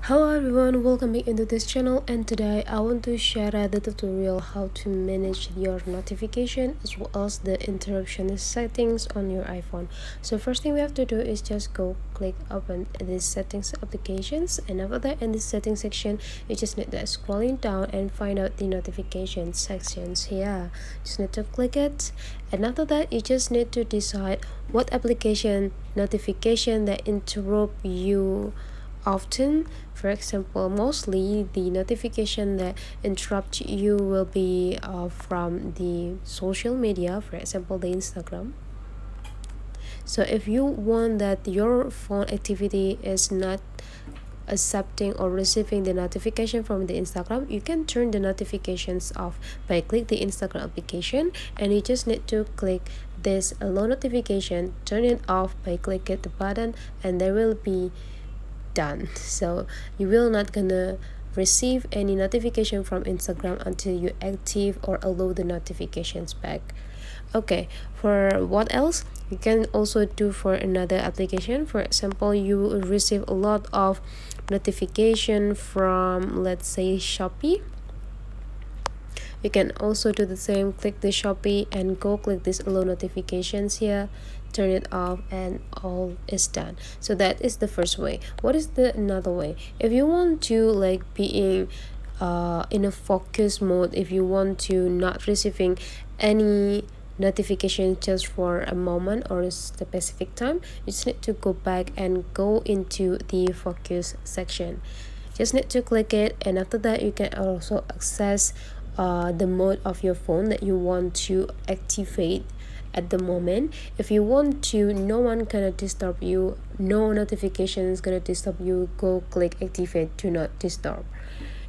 Hello everyone, welcome back into this channel, and today I want to share the tutorial how to manage your notification as well as the interruption settings on your iPhone. So first thing we have to do is just go click open this settings applications, and after that in this settings section you just need to scrolling down and find out the notification sections here. Just need to click it, and after that you just need to decide what application notification that interrupt you often. For example, mostly the notification that interrupt you will be from the social media, for example the Instagram. So if you want that your phone activity is not accepting or receiving the notification from the Instagram, you can turn the notifications off by click the Instagram application, and you just need to click this allow notification, turn it off by clicking the button, and there will be done. So you will not gonna receive any notification from Instagram until you active or allow the notifications back. Okay, for what else you can also do for another application. For example, you will receive a lot of notification from, let's say, Shopee. You can also do the same, click the Shopee and go click this allow notifications here, turn it off, and all is done. So that is the first way. What is the another way? If you want to like being in a focus mode, if you want to not receiving any notification just for a moment or a specific time, you just need to go back and go into the focus section. Just need to click it, and after that you can also access the mode of your phone that you want to activate at the moment. If you want to no one gonna disturb you, no notification is gonna disturb you, go click activate do not disturb.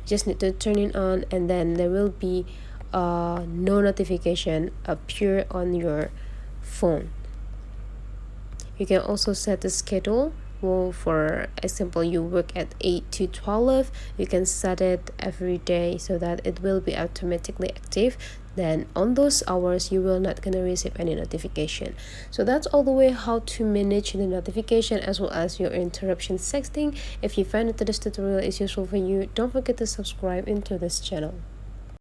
Just need to turn it on, and then there will be no notification appear on your phone. You can also set the schedule. Well, for example, you work at 8 to 12, you can set it every day so that it will be automatically active. Then on those hours you will not gonna receive any notification. So that's all the way how to manage the notification as well as your interruption setting. If you find that this tutorial is useful for you, don't forget to subscribe into this channel.